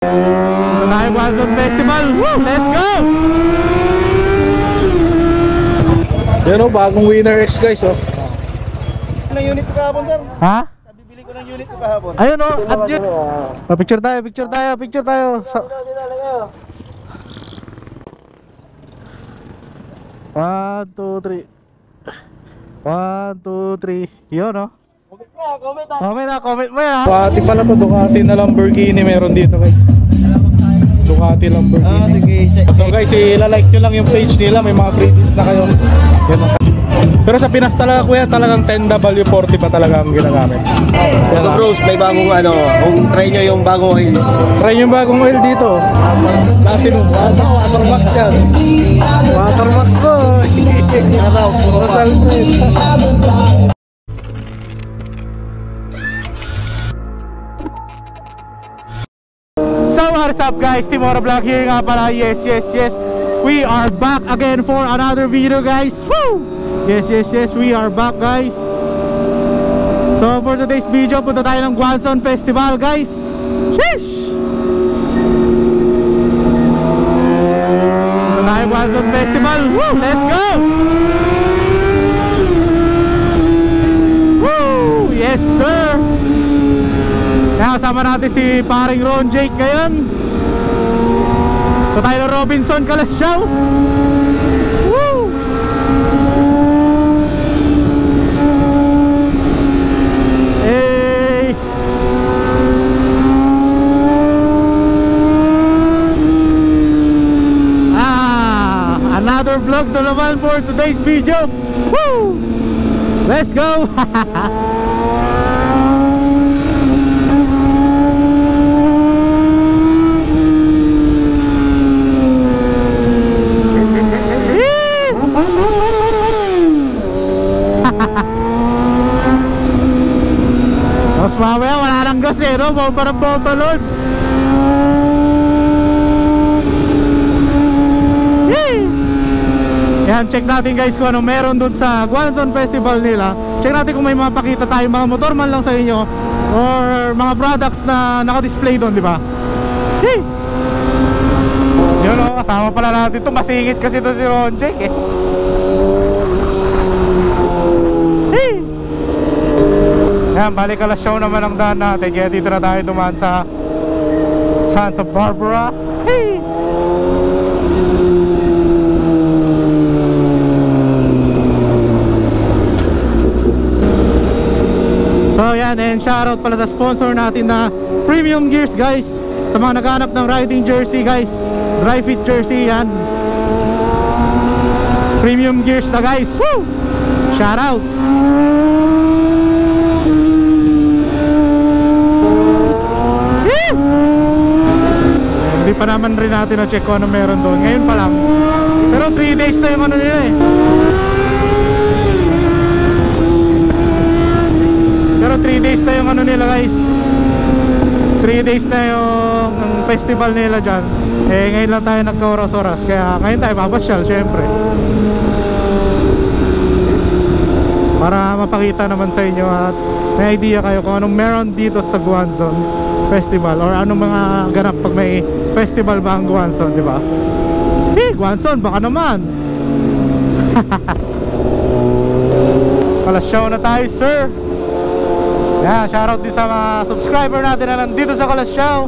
Ito tayo Guanzon Festival. Woo! Let's go! Yan o, bagong Winner X guys oh. Ilang unit ko kahapon, sir? Ha? Nabibili ko ng unit ko kahapon. Ayun o, at yun. Picture tayo, picture tayo, picture tayo. One, two, three. 1, 2, 3. Yun o. Comment mo yan ha. Ducati pala to, Ducati na Lamborghini meron dito guys. Ducati Lamborghini. So guys, ilalike nyo lang yung page nila, may mga freebies na kayo. Yan o. Pero sa Pinas talaga kuya, talagang 10W40 pa talaga ang ginagamit. Ito bros, may bagong ano, kung try nyo yung bagong oil. Try yung bagong oil dito. Platinum. Watermax yan. Watermax ko. Araw, puro Alfred. So what's up guys, Timora Vlog here nga pala. Yes, we are back again for another video guys. Woo! Yes, we are back guys. So for today's video, punta tayo ng Guanzon Festival guys. Sheesh! Punta tayo Guanzon Festival. Woo! Let's go! Woo! Yes sir! Kaya kasama natin si paring Ron Jake ngayon. Punta tayo ng Robinson Calasyaw. Woo! Another vlog to naman for today's video. Woo! Let's go! Mas mamaya wala nang gas eh, no? Bomba ng bomba loads. Yan, check natin guys kung ano meron dun sa Guanzon Festival nila. Check natin kung may mapakita tayong mga motor man lang sa inyo or mga products na naka-display dun, di ba? Hey! Yun o, kasama pala natin ito. Masingit kasi ito si Ron Jake eh. Hey! Yan, balik alas show naman ang daan natin. Kaya dito na tayo dumaan sa Santa Barbara. Hey! So yan, and shoutout pala sa sponsor natin na Premium Gears guys. Sa mga naghanap ng riding jersey guys, dry fit jersey yan. Premium Gears na guys. Woo! Shoutout. Hindi pa naman rin natin na check kung ano meron doon. Ngayon pa lang. Pero 3 days na yung ano nila eh. Pero 3 days na yung ano nila guys. 3 days na yung festival nila dyan. Eh ngayon lang tayo nagka-oras-oras. Kaya ngayon tayo mapasyal syempre, para mapakita naman sa inyo at may idea kayo kung anong meron dito sa Guanzon Festival or anong mga ganap pag may festival ba ang Guanzon, di ba? Hey, Guanzon, baka naman. Calasyaw na tayo, sir. Yeah, shoutout din sa mga subscriber natin na nandito sa Calasyaw.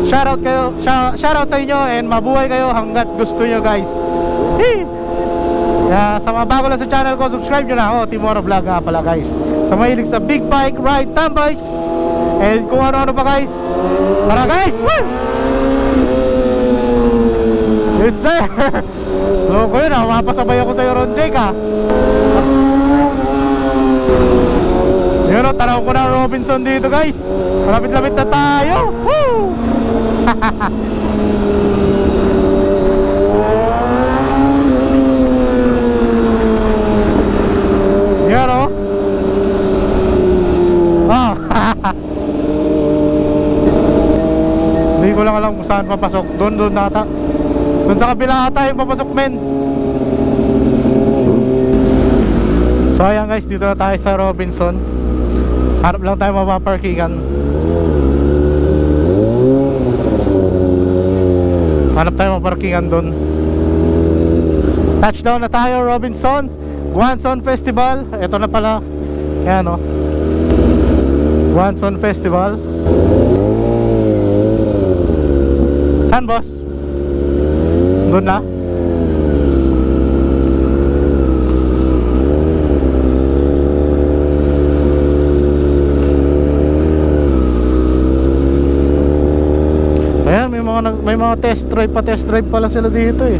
Shoutout sa inyo and mabuhay kayo hanggat gusto nyo guys. Hey! Yeah, sa mga bago lang sa channel ko, subscribe nyo na ako. Timora Vlog nga pala guys. Sa mahilig sa big bike, ride, tam bikes, and kung ano-ano pa guys. Tara guys! Woo! Yes sir! Loko yun ah, mapasabay ako sa'yo Ron Jake ah. Yun o, tanaw ko na Robinson dito guys. Malapit-lapit na tayo. Woo! Yan o. Oh. Hindi ko lang alam kung saan papasok. Doon nata. Doon sa kabila ata yung papasok men. So ayan guys, dito na tayo sa Robinson. Harap lang tayo mapaparkingan. Hanap tayo mga parkingan doon. Touchdown na tayo, Robinson. Guanzon Festival. Ito na pala. Yan o. Guanzon Festival. Saan, boss? Doon na? Ayan, may mga test drive pala sila dito eh.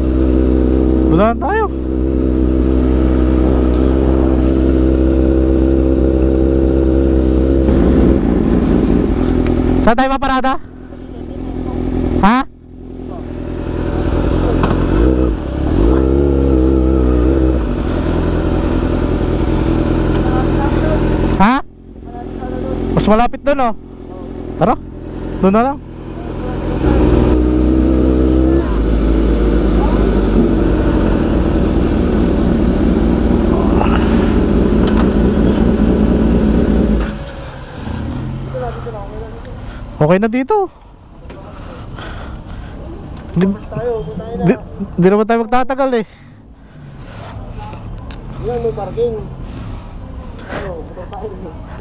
Doon tayo. Saan tayo maparada? Ha? Ha? Mas malapit doon oh. Tara, doon na lang. Okay na dito. Di naman tayo magtatagal eh. Yan, may parking.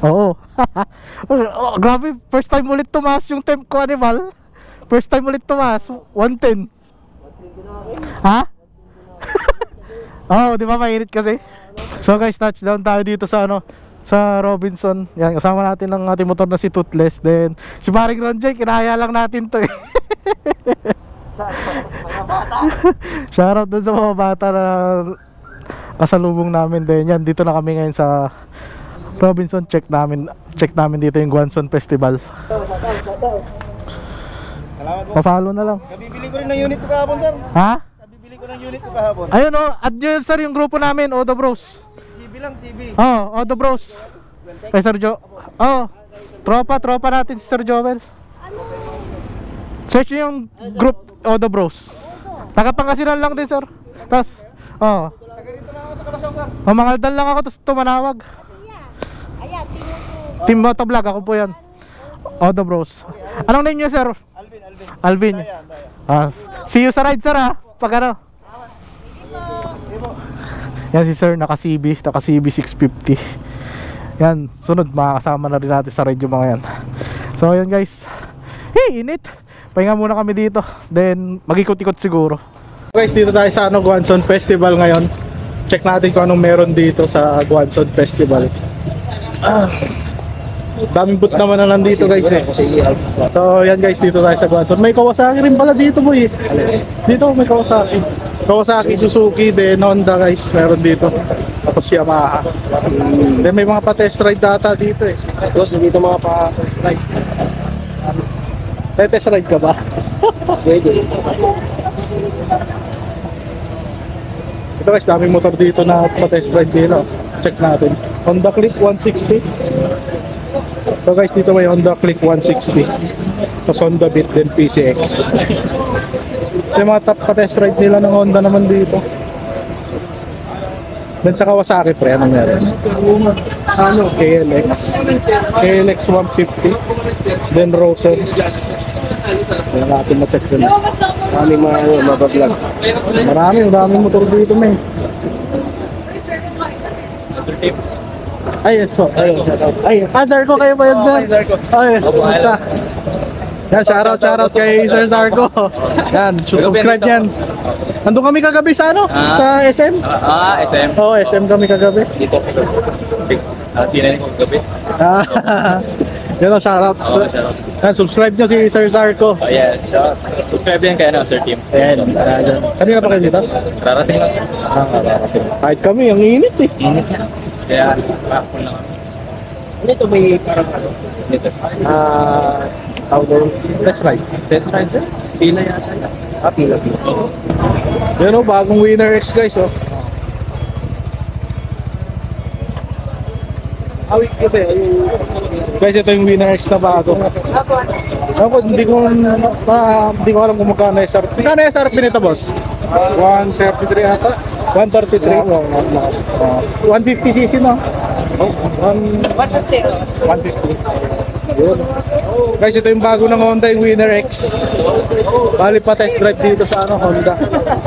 Oo. Oh, grabe, first time ulit tumaas yung temp ko, animal. First time ulit tumaas, 110. Ha? Oo, di ba mainit kasi? So guys, touchdown tayo dito sa sa Robinson. Yan, kasama natin ang ating motor na si Toothless. Then si Paring Ronjay, kinaya lang natin to eh. Shoutout dun sa mga bata na kasalubong namin. Then yan, dito na kami ngayon sa Robinson. Check namin dito yung Guanzon Festival. Pa-follow na lang. Nabibili ko rin ng unit ko kahapon, sir. Ha? Nabibili ko ng unit ko kahapon. Ayun oh, add nyo yun, sir, yung grupo namin, Odo Bros. CB lang, CB. Oh, Odo Bros. Kay Sir Jo. Oh, tropa natin si Sir Joel. Search nyo yung group Odo Bros. Taga Pangasinan lang din, sir. Tapos, oh. Taga rito lang ako sa Kalasyaw, sir. Oh, mangaldan lang ako, tapos tumanawag. Ayan, Team Motovlog, ako po yan. Odo Bros. Anong name nyo, sir? Alvin. See you sa ride, sir, ha? Pag ano. Yan si sir, naka CB 650. Yan, sunod makakasama na rin natin sa ride yung mga yan. So yun guys. Hey, init. Pahinga muna kami dito. Then mag-ikot-ikot siguro. Guys, dito tayo sa Guanzon Festival ngayon. Check natin kung anong meron dito sa Guanzon Festival. Daming boot naman na nandito guys eh. So yan guys, dito tayo sa Guanzon. May Kawasaki rin pala dito boy. Dito may Kawasaki, Suzuki, then Honda guys, meron dito. Tapos Yamaha. Then may mga pa-test ride data dito eh. Tapos dito mga pa-test ride. Test ride ka ba? Pwede. Ito guys, daming motor dito na pa-test ride dito. Check natin. Honda Click 160. So guys, dito may Honda Click 160. Tapos Honda Beat, then PCX. Yung mga top pa-test ride nila ng Honda naman dito. Then sa Kawasaki pre, anong meron? KLX 150. Then Roser. Kaya natin ma-check dun. Maraming mga mabablog. Maraming motor dito may. Ay, yes po. Ay, Zarko kayo pa yun sir? Ay, basta. Yan, shoutout kay Sir Zarko. Yan, subscribe yan. Nandun kami kagabi sa sa SM? SM. Oo, SM kami kagabi. Dito. Sinayin ko gabi. Yan o, shoutout. Yan, subscribe nyo si Sir Zarko. Oh yeah, subscribe din kayo Sir Team. Yan, kanina pa kayo dito? Rarating lang sir. Rarating. Kahit kami, ang init eh. Init na. Kaya, pakapon lang. Ito may parang ano? Dito. Test ride. Test ride sir? Pila yata yan. Pila. Yan o, bagong Winner X guys o. Guys, ito yung Winner X na bago. Ako, hindi ko alam kung magkano SRP. Magkano SRP nito boss? 133 ata? 133? 150cc no? 150. Yun. Guys, ito yung bago ng Honda, yung Winner X. Bali pa test drive dito sa Honda.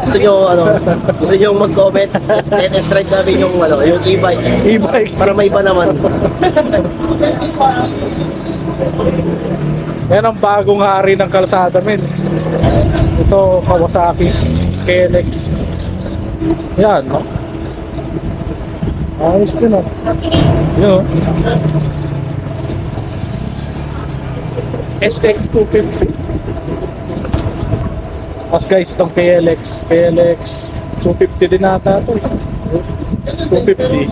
Gusto nyo mag-comment, test ride namin yung e-bike. E-bike. Para may iba naman. Yan ang bagong hari ng kalsada, men. Ito, Kawasaki KLX. Yan, no? Ayos din, no? Yun, no? SX250. Tapos guys, itong KLX 250 din nata ito. 250.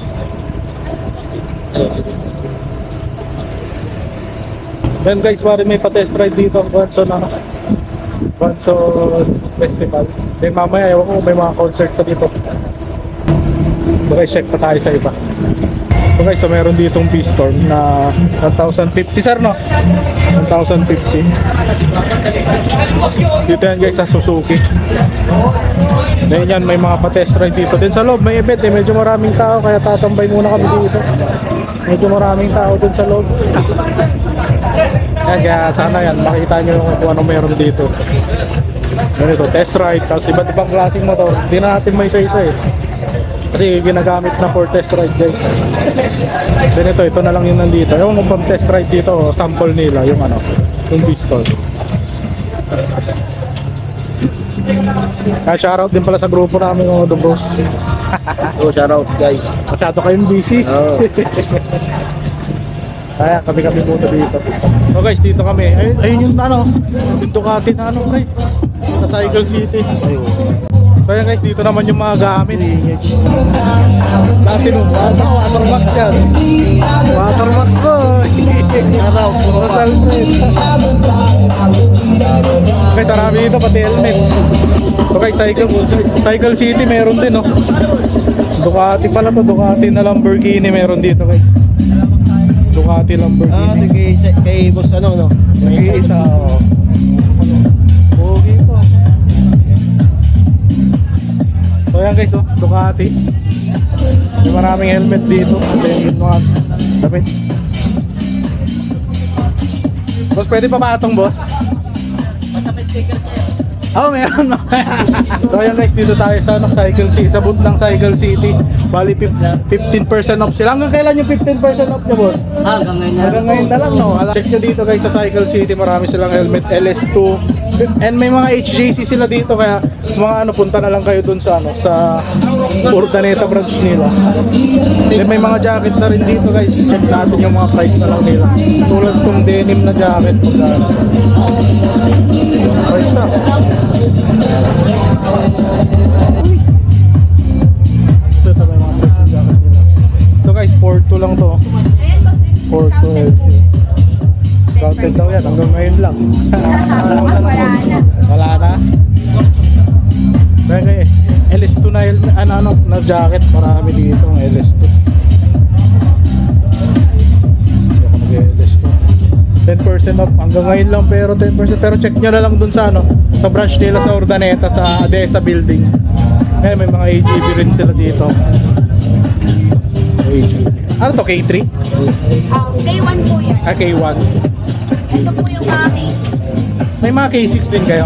Then guys, pare may pa-test ride dito ang Banson Festival. Then mamaya, ewan ko may mga concert na dito. Okay, check pa tayo sa iba. So guys, so meron ditong V-Storm na 1,050 sir, no? 1,050. Dito yan guys sa Suzuki. Then yan, may mga pa-test ride dito. Then sa loob may event medyo maraming tao kaya tatambay muna kami dito. Medyo maraming tao dun sa loob. Kaya sana yan, makita nyo kung ano meron dito. Ganito, test ride, tapos iba't ibang klaseng motor. Hindi na natin may isa-isa eh. Kasi ginagamit na for test ride guys. Then ito na lang yung nandito. Ewan kung pang test ride dito, sample nila yung yung pistol. Kaya shoutout din pala sa grupo namin ng The Bros. Shoutout guys. Masyado kayong busy. Kaya kami muna dito. So guys, dito kami. Ayun yung yung Ducati na pre. Sa Cycle City. So yan guys, dito naman yung mga gamit. Dati nung Watermax yan. Watermax ko. Rosal friend. Guys, marami dito pati helmet. So guys, Cycle City meron din, no? Ducati pala to, Ducati na Lamborghini meron dito guys. Ducati Lamborghini. Kay boss no? May isa, pogi po. So yan guys, Ducati. May maraming helmet dito. Then mga damit. Boss, pwede pa ba itong boss? Basta may sticker sa'yo. Meron. So yan guys, dito tayo sa Cycle City, sa booth ng Cycle City. Bali 15% off sila. Hanggang kailan yung 15% off nyo, boss? Hanggang ngayon na lang, no? Check nyo dito guys sa Cycle City, marami silang helmet LS2. And may mga HJC sila dito, kaya mga punta na lang kayo dun sa sa Urdaneta branch nila. Then may mga jacket na rin dito guys. Check natin yung mga price na lang nila. Tulad tong denim na jacket, magkano. Price na. Ito may mga price yung jacket nila. Ito guys, 4.2 lang to. 4.2 LT. Scouted daw yan, hanggang ngayon lang. Wala na. Dahil guys, LS2 na jacket, marami dito ang LS2. LS2 10% off hanggang ngayon lang, pero 10%. Pero check nyo na lang dun sa sa branch nila sa Urdaneta, sa ADESA building. May mga AGV rin sila dito. AGV. Ano to, K3? K1 po yan. K1. Ito po yung mga K6. May mga K6 din kayo?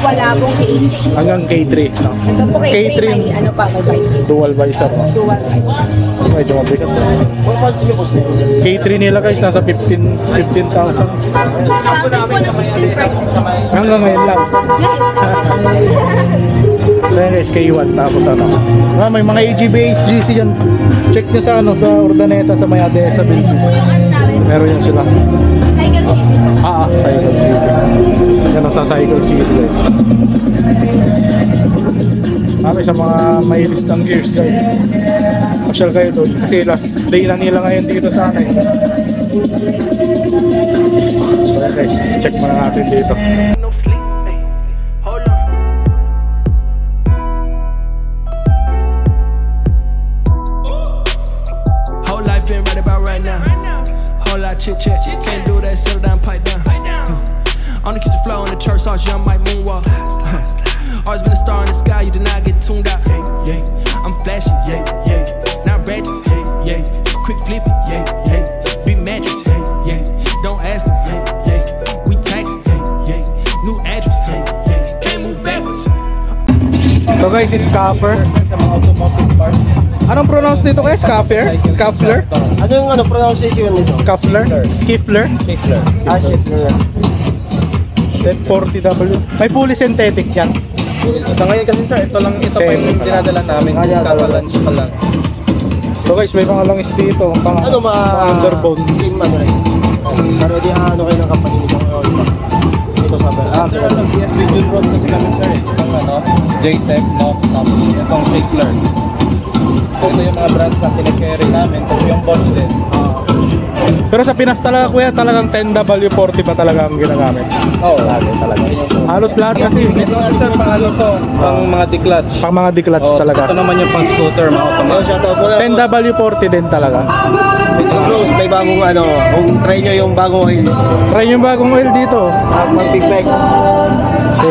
Wala pong K6. Hanggang K3, no? Ito po K3, may pa, may visor. Dual visor, no? Dual visor. Medyo mabigat. K3 nila guys, nasa 15,000. Counted po ng 15%. Hanggang ngayon lang. Kaya guys, K1, tapos may mga AGB, HGC yan. Check nyo sa sa Urdaneta, sa may ADESA building. Meron yan sila. Cycle City. Cycle City. Yan sa Cycle City guys. Kami sa mga mahilig ng gears guys. Pasyal kayo doon kasi last day na nila ngayon dito sa akin. So guys, check muna natin dito. Whole life been right about right now. Whole lot chit chat, can't do that, settle down, pipe down. On the kitchen floor in the church house, young Mike moonwalk. Always been a star in the sky, you did not get tuned out. Hey, yeah, I'm flashy, yeah, yeah. Not ratchets, hey, yeah. Quick flipping, yeah, yeah. Big mattress, hey, yeah. Don't ask, So guys, scaffer. Sa mga automotive parts. Anong pronounce dito kaya? Scaffer? Scuffler? Ano yung pronunciation nito? Scuffler? Skiffler? Schiffler. Schiffler. Z40W. May fully synthetic yan. Sa ngayon kasi sir, ito pa yung dinadala namin. Kaka-lunch pa lang. So guys, may mga langis dito. Ano underbone. Sin man rin. Pero di kayo ng company nito. Ito sa pero sa PSB June Road kasi kami sir eh. Itong JTEC, no? Tapos itong Schiffler. Ito yung mga brands na kine-carry namin. Kasi yung boss din. Pero sa Pinas talaga kuya, talagang 10W40 pa talaga ang ginagamit. Oo, lagi talaga. Halos lahat kasi. Ito sir, pang ano to? Pang mga declutch. Pang mga declutch talaga. Ito naman yung pang scooter, mga automatic. 10W40 din talaga. May bagong kung try nyo yung bagong oil. Try yung bagong oil dito. Mag big bike. 7.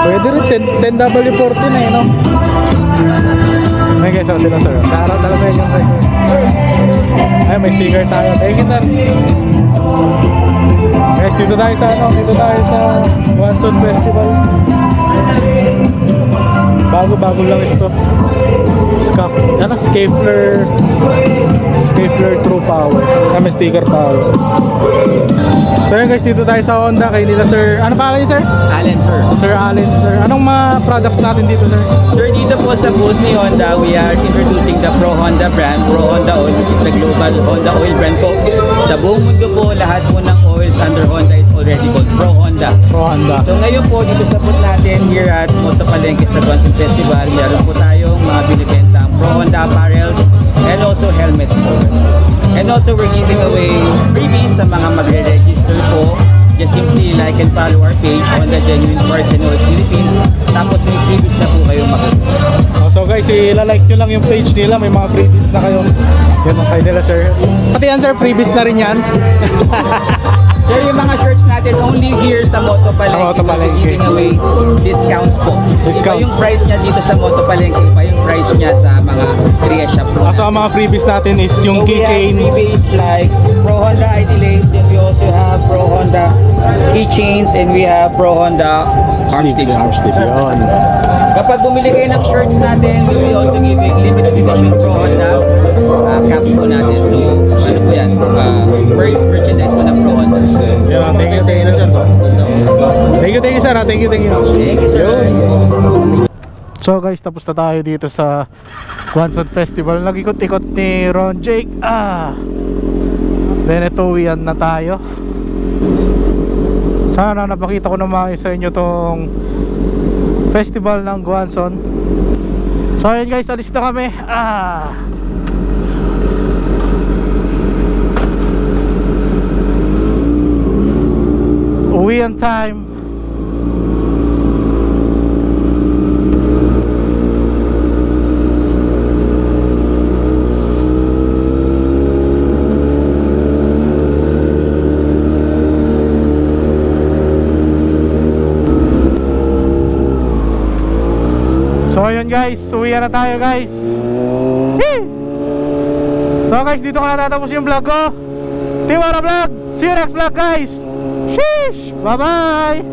Pwede rin 10W40 na eh, no? May guys, sila sir. Shoutout na lang sa inyo guys. Ay, may sticker tayo. Thank you sir. Guys, dito tayo sa Guangzhou Festival. Bago lang ito. Scaffler True Power. May sticker tayo. So yun guys, dito tayo sa Honda kay nila sir. Ano pangalan niyo sir? Allen sir. Sir Allen sir. Anong mga products natin dito sir? Sir, dito po sa booth ni Honda, we are introducing the Pro Honda brand, Pro Honda Oil, which is the global Honda oil brand po. Sa buong mundo po, lahat po ng oils under Honda is already called Pro Honda. Pro Honda. So ngayon po, dito sa booth natin here at Moto Palengke sa Guangzhou Festival, meron po tayong mga binibentang Pro Honda apparels and also helmets po. And also we're giving away freebies sa mga magre-register po. Just simply like and follow our page Honda Genuine Parts and Oils Philippines. Tapos may freebies na po kayo makuha. So guys, ilalike nyo lang yung page nila. May mga freebies na kayo. Yan ang kayo nila sir. Pati yan sir, freebies na rin yan. Sir, yung mga shirts natin only here sa Moto Palengke. We're giving away discounts po. Iba yung price niya dito sa Moto Palengke, iba yung price niya sa mga Korea shop po. So ang mga freebies natin is yung keychain. We have freebies like Pro Honda ID Lace, then we also have Pro Honda keychains, and we have Pro Honda arm sticks. Yun. Kapag bumili kayo ng shirts natin, we will also giving limited edition Pro Honda caps po natin. So, ano po yan? Merchandise po ng Pro Honda. Yeah, thank you sir. Thank you sir. Thank you. Thank you sir. So guys, tapos na tayo dito sa Guangzhou Festival. Nag-ikot-ikot ni Ron Jake. Then ito, uwian na tayo. Sana napakita ko naman sa inyo tong festival ng Guangzhou. So ayun guys, alis na kami. Uwian time. So ayun guys, uwi na tayo guys. Yee! So guys, dito ko natatapos yung vlog ko. Tiwara Vlog. See you next vlog guys. Sheesh! Bye bye!